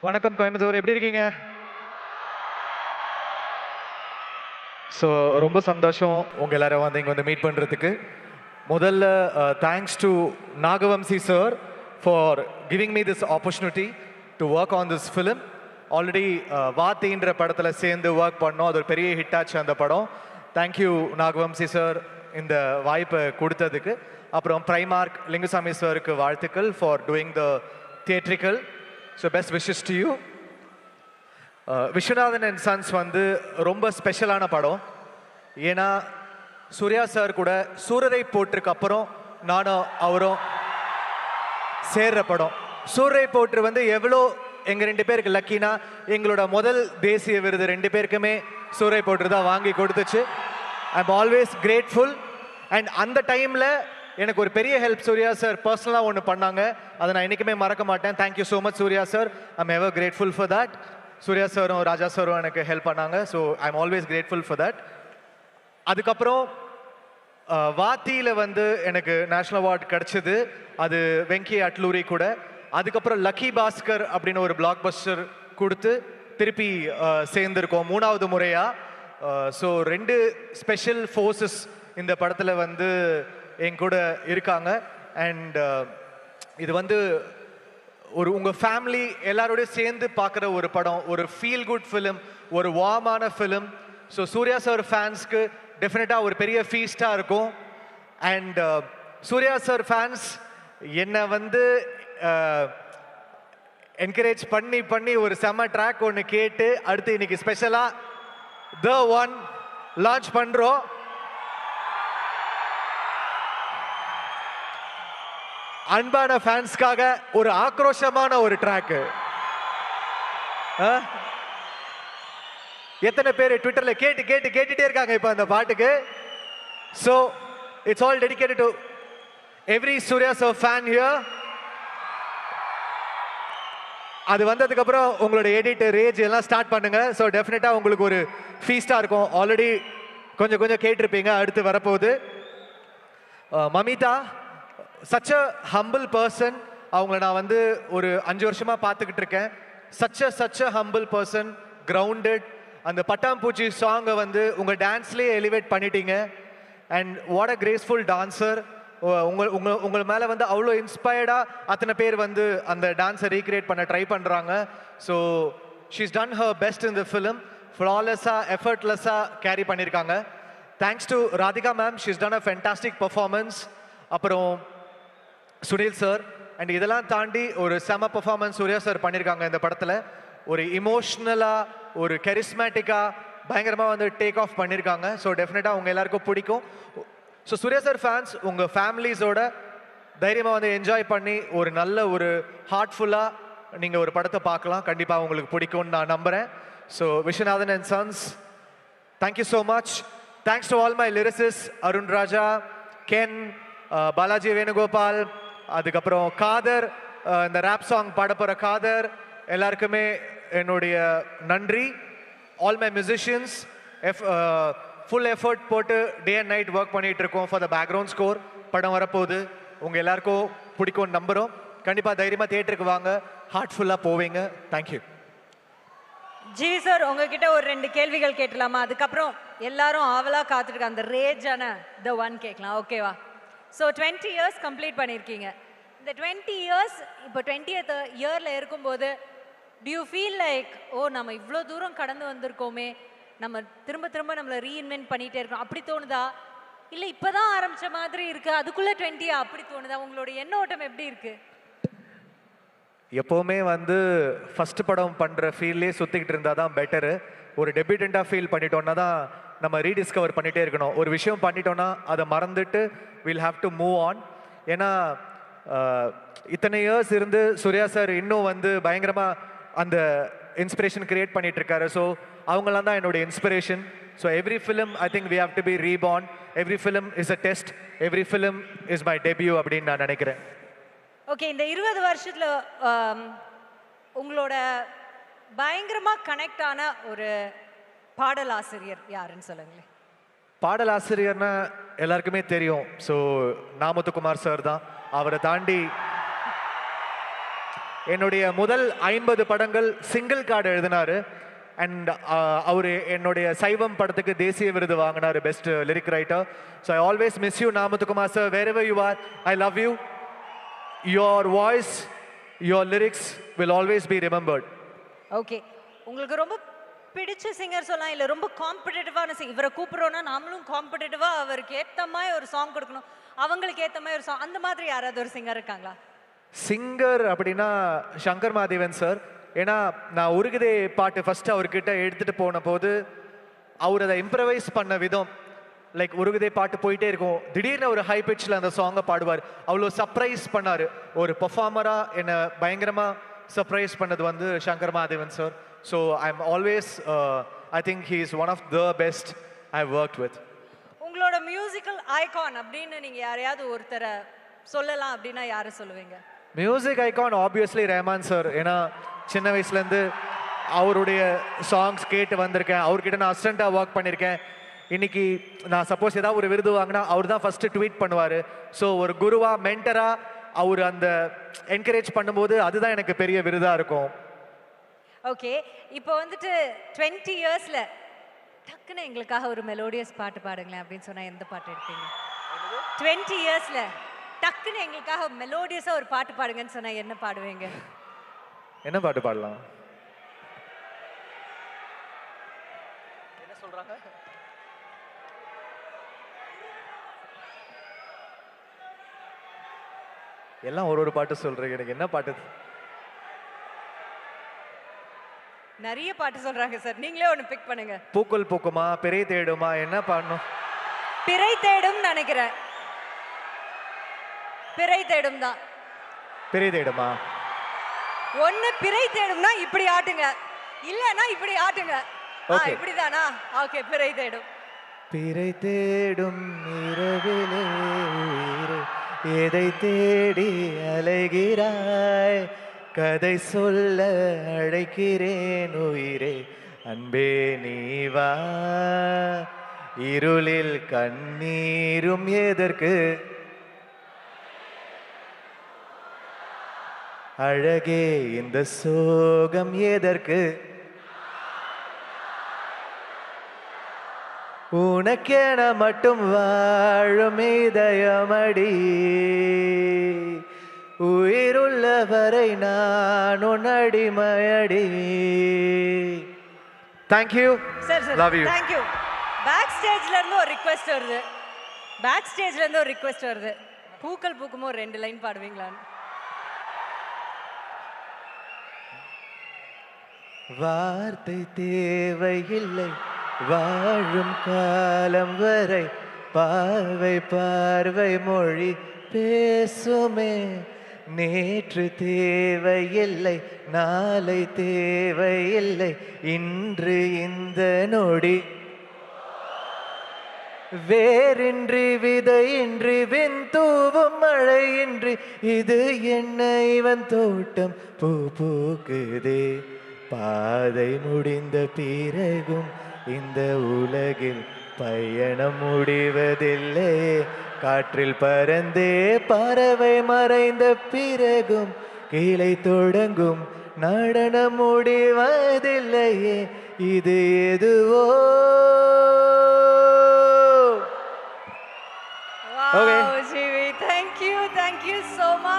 வணக்கம் கோயம்புத்தூர், எப்படி இருக்கீங்க? ஸோ ரொம்ப சந்தோஷம் உங்க எல்லாரும் வந்து இங்கே வந்து மீட் பண்ணுறதுக்கு. முதல்ல thanks to Nagavamsi sir for giving me this opportunity to work on this film. Already வாத்தின்ற படத்தில் சேர்ந்து ஒர்க் பண்ணோம், அது ஒரு பெரிய ஹிட் ஆச்சு அந்த படம். தேங்க்யூ நாகவம்சி சார் இந்த வாய்ப்பை கொடுத்ததுக்கு. அப்புறம் பிரைமார்க் லிங்குசாமி சாருக்கு வாழ்த்துக்கள் for doing the theatrical. So best wishes to you. Viswanathan and sons வந்து ரொம்ப ஸ்பெஷலான படம். ஏன்னா சூர்யா சார் கூட சூரரை போட்டிருக்கு அப்புறம் நானும் அவரும் சேர்ற படம். சூரரை போற்று வந்து எவ்வளோ எங்கள் ரெண்டு பேருக்கு லக்கினா, எங்களோட முதல் தேசிய விருது ரெண்டு பேருக்குமே சூரரை போற்று தான் வாங்கி கொடுத்துச்சு. ஐ எம் ஆல்வேஸ் கிரேட்ஃபுல். அண்ட் அந்த டைமில் எனக்கு ஒரு பெரிய ஹெல்ப் சூர்யா சார் பர்சனலாக ஒன்று பண்ணாங்க, அதை நான் என்றைக்குமே மறக்க மாட்டேன். Thank you so much Surya sir. I am ever grateful for that. Surya சாரும் ராஜா சாரும் எனக்கு ஹெல்ப் பண்ணாங்க. So I am always grateful for that. அதுக்கப்புறம் வாத்தியில் வந்து எனக்கு நேஷ்னல் அவார்ட் கிடச்சிது, அது வெங்கி அட்லூரி கூட. அதுக்கப்புறம் லக்கி பாஸ்கர் அப்படின்னு ஒரு பிளாக் பஸ்டர் கொடுத்து திருப்பி சேர்ந்துருக்கோம் 3வது முறையாக. ஸோ 2 ஸ்பெஷல் ஃபோர்ஸஸ் இந்த படத்தில் வந்து என் கூட இருக்காங்க. அண்ட் இது வந்து ஒரு உங்கள் ஃபேமிலி எல்லாரோடையும் சேர்ந்து பார்க்குற ஒரு படம், ஒரு ஃபீல் குட் ஃபிலிம், ஒரு வார்மான ஃபிலிம். ஸோ சூர்யா சார் ஃபேன்ஸ்க்கு டெஃபினட்டாக ஒரு பெரிய ஃபீஸ்டாக இருக்கும். அண்ட் சூர்யா சார் ஃபேன்ஸ் என்னை வந்து என்கரேஜ் பண்ணி பண்ணி ஒரு செம்ம ட்ராக் ஒன்று கேட்டு அடுத்து இன்னைக்கு ஸ்பெஷலாக த ஒன் லான்ச் பண்ணுறோம். அன்பான ஃபேன்ஸ்க்காக ஒரு ஆக்ரோஷமான ஒரு ட்ராக். எத்தனை பேர் ட்விட்டர்ல கேட்டுட்டே இருக்காங்க இப்ப அந்த பாட்டுக்கு. So it's all dedicated to every Surya sir fan here. அது வந்ததுக்கு அப்புறம் உங்களோட எடிட் ரேஜ் எல்லாம் ஸ்டார்ட் பண்ணுங்க. ஸோ டெஃபினட்டா உங்களுக்கு ஒரு ஃபீஸ்டா இருக்கும். ஆல்ரெடி கொஞ்சம் கேட்டிருப்பீங்க, அடுத்து வரப்போகுது. Mamitha such a humble person. அவங்கள நான் வந்து ஒரு 5 வருஷமா பார்த்துக்கிட்டு இருக்கேன். such a humble person, grounded. அந்த பட்டாம்பூச்சி சாங்கை வந்து உங்கள் டான்ஸ்லேயே எலிவேட் பண்ணிட்டீங்க. And what a graceful dancer. உங்கள் மேலே வந்து அவ்வளோ இன்ஸ்பயர்டாக அத்தனை பேர் வந்து அந்த டான்ஸை ரீக்ரியேட் பண்ண ட்ரை பண்ணுறாங்க. So she's done her best in the film. ஃப்ளாலெஸ்ஸாக எஃபர்ட்லெஸ்ஸாக கேரி பண்ணியிருக்காங்க. Thanks to Radhika ma'am, she's done a fantastic performance. அப்புறம் சுனில் சார். அண்ட் இதெல்லாம் தாண்டி ஒரு செம பர்ஃபார்மன்ஸ் சூர்யா சார் பண்ணியிருக்காங்க இந்த படத்தில். ஒரு இமோஷ்னலாக, ஒரு கரிஸ்மேட்டிக்காக பயங்கரமாக வந்து டேக் ஆஃப் பண்ணியிருக்காங்க. ஸோ டெஃபினட்டாக உங்கள் எல்லாருக்கும் பிடிக்கும். ஸோ சூர்யா சார் ஃபேன்ஸ் உங்கள் ஃபேமிலிஸோட தைரியமாக வந்து என்ஜாய் பண்ணி ஒரு நல்ல ஒரு ஹார்ட்ஃபுல்லாக நீங்கள் ஒரு படத்தை பார்க்கலாம். கண்டிப்பாக உங்களுக்கு பிடிக்கும்னு நான் நம்புகிறேன். So Viswanathan and sons, thank you so much. Thanks to all my lyricist Arun Raja, Ken, Balaji Venugopal, அதுக்கப்புறம் காதர், இந்த ரேப் சாங் பாட போகிற காதர், எல்லாருக்குமே என்னுடைய நன்றி. All my musicians full effort போட்டு டே அண்ட் நைட் ஒர்க் பண்ணிகிட்டு இருக்கோம் ஃபார் த பேக்ரவுண்ட் ஸ்கோர். படம் வரப்போகுது, உங்கள் எல்லாருக்கும் பிடிக்கும்னு நம்புகிறோம். கண்டிப்பாக தைரியமாக தியேட்டருக்கு வாங்க, ஹார்ட்ஃபுல்லாக போவீங்க. தேங்க்யூ. ஜிவி சார், உங்ககிட்ட ஒரு 2 கேள்விகள் கேட்டலாமா? அதுக்கப்புறம் எல்லாரும் ஆவலாக காத்துருக்காங்க அந்த ரேஜான த ஒன் கேட்கலாம், ஓகேவா? ஸோ 20 இயர்ஸ் கம்ப்ளீட் பண்ணியிருக்கீங்க. இந்த 20 இயர்ஸ் இப்போ 20th இயரில் இருக்கும்போது டு யூ ஃபீல் லைக், ஓ நம்ம இவ்வளோ தூரம் கடந்து வந்திருக்கோமே, நம்ம திரும்ப நம்மளை ரீஇன்வென்ட் பண்ணிகிட்டே இருக்கோம், அப்படி தோணுதா? இல்லை இப்போ தான் ஆரம்பித்த மாதிரி இருக்குது அதுக்குள்ளே 20 அப்படி தோணுதா? உங்களோட எண்ண ஓட்டம் எப்படி இருக்குது? எப்போவுமே வந்து ஃபஸ்ட்டு படம் பண்ணுற ஃபீல்லே சுற்றிக்கிட்டு இருந்தால் தான் பெட்டரு. ஒரு டெபியூட்டண்ட்டாக ஃபீல் பண்ணிட்டோன்னா தான் நம்ம ரீடிஸ்கவர் பண்ணிகிட்டே இருக்கணும். ஒரு விஷயம் பண்ணிட்டோன்னா அதை மறந்துட்டு will have to move on. ஏன்னா இத்தனை இயர்ஸ் இருந்து சூர்யா சார் இன்னும் வந்து பயங்கரமாக அந்த இன்ஸ்பிரேஷன் கிரியேட் பண்ணிட்டு இருக்காரு. ஸோ அவங்களாம் தான் என்னோட inspiration. So every film I think we have to be reborn. Every film is a test. Every film is my debut அப்படின்னு நான் நினைக்கிறேன். ஓகே, இந்த 20 வருஷத்தில் உங்களோட பயங்கரமாக கனெக்ட் ஆன ஒரு பாடலாசிரியர் யாருன்னு சொல்லுங்களேன். பாடலாசிரியர்னா எல்லாருக்குமே தெரியும். ஸோ நாமத்துக்குமார் சார் தான். அவரை தாண்டி என்னுடைய முதல் 50 படங்கள் சிங்கிள் கார்டு எழுதினாரு. அண்ட் அவர் என்னுடைய சைவம் படத்துக்கு தேசிய விருது வாங்கினாரு best lyric writer. So I always miss you நாமத்துக்குமார் sir. Where ever you are, I love you. Your voice, your lyrics will always be remembered. Okay, உங்களுக்கு ரொம்ப பிடிச்ச சிங்கர் சொல்லலாம், இல்லை ரொம்ப காம்படிட்டிவான இவரை கூப்பிட்றோன்னா நாமளும் காம்படிட்டிவாக அவருக்கு ஏற்ற மாதிரி ஒரு சாங் கொடுக்கணும், அவங்களுக்கு ஏற்ற மாதிரி ஒரு சாங், அந்த மாதிரி யாராவது ஒரு சிங்கர் இருக்காங்களா? சிங்கர் அப்படின்னா சங்கர் மாதேவன் சார். ஏன்னா நான் உருகுதே பாட்டு ஃபர்ஸ்ட் அவர்கிட்ட எடுத்துட்டு போன போது அவர் அதை இம்ப்ரவைஸ் பண்ண விதம், லைக் உருகுதே பாட்டு போயிட்டே இருக்கும், திடீர்னு ஒரு ஹை பிட்ச்ல அந்த சாங்கை பாடுவார். அவ்வளோ சர்ப்ரைஸ் பண்ணாரு. ஒரு பெர்ஃபார்மரா என்னை பயங்கரமா சர்ப்ரைஸ் பண்ணது வந்து Shankar Mahadevan sir. So I am always I think he is one of the best I work with. உங்களோட மியூசிக்கல் ஐகான் அப்படின்னு நீங்க யாரையாவது ஒருத்தரை சொல்லலாம் அப்படின்னா யாரை சொல்லுவீங்க? Music icon obviously Rahman sir. ஏன்னா சின்ன வயசுலேருந்து அவருடைய சாங்ஸ் கேட்டு வந்திருக்கேன். அவர்கிட்ட நான் அசிஸ்டண்ட்டாக ஒர்க் பண்ணியிருக்கேன். இன்னைக்கு நான் சப்போஸ் ஏதாவது ஒரு விருது வாங்கினா அவர் தான் ஃபஸ்ட்டு ட்வீட் பண்ணுவார். ஸோ ஒரு குருவா மென்டரா அவர் அந்த என்கரேஜ் பண்ணும்போது அதுதான் எனக்கு பெரிய விருதாக இருக்கும். ஓகே, இப்போ வந்துட்டு 20 இயர்ஸ்ல டக்குன்னு எங்களுக்காக ஒரு மெலோடியஸ் பாட்டு பாடுங்களேன் அப்படின்னு சொன்னா எந்த பாட்டு எடுப்பீங்க? 20 இயர்ஸ்ல டக்குன்னு எங்களுக்காக மெலோடியஸா ஒரு பாட்டு பாடுங்கன்னு சொன்னா என்ன பாடுவீங்க? என்ன பாட்டு பாடலாம்? என்ன சொல்றாங்க? எல்லாம் ஒரு ஒரு பாட்டு சொல்றீங்க, எனக்கு என்ன பாட்டு? நிறைய பாட்டு சொல்றாங்க சார், நீங்களே ஒன்னு பிக் பண்ணுங்க. பூக்கள் பூக்குமா, பிறை தேடுமா, என்ன பாடணும்? பிறை தேடும் நினைக்கிறேன். பிறை தேடும் தான். பிறை தேடுமா? ஒன்னு பிறை தேடும்னா இப்படி ஆட்டுங்க, இல்லனா இப்படி ஆட்டுங்க. இப்படிதானா? ஓகே, பிறை தேடும். பிறை தேடும் இரவிலே உயிரே, எதை தேடி அலைகிறாய், கதை சொல்ல அழைக்கிறேன் உயிரே, அன்பே நீ வா, இருளில் கண்ணீரும் எதற்கு, அழகே இந்த சோகம் எதற்கு, உனக்கென மட்டும் வாழும் இதயமடி, உயிருள்ள வரை நான் உன் அடிமையடி. Thank you sir. Love you. Thank you. Back ஸ்டேஜ்ல இருந்து ஒரு ரிக்வெஸ்ட் வருது. பேக் ஸ்டேஜ்ல இருந்து ஒரு ரிக்வெஸ்ட் வருது. பூக்கள் பூக்குமோ 2 லைன் பாடுவீங்களான்னு? வார்த்தை தேவையில்லை வாழும் காலம் வரை, பார்வை பார்வை மொழி பேசுமே, நேற்று தேவையில்லை நாளை தேவையில்லை, இன்று இந்த நொடி, வேரின்றி விதையின்றி வெண்தூவும் மழையின்றி, இது என்ன இவன் தோட்டம் பூ பூக்குதே, பாதை முடிந்த பிறகும் இந்த உலகில் பயணம் முடிவதில்லை, காற்றில் பறந்தே பறவை மறைந்த பிறகும் கீழே தொடங்கும் நடனம் முடிவதில்லையே, இது எதுவோ. Wow, Jeevi, thank you so much.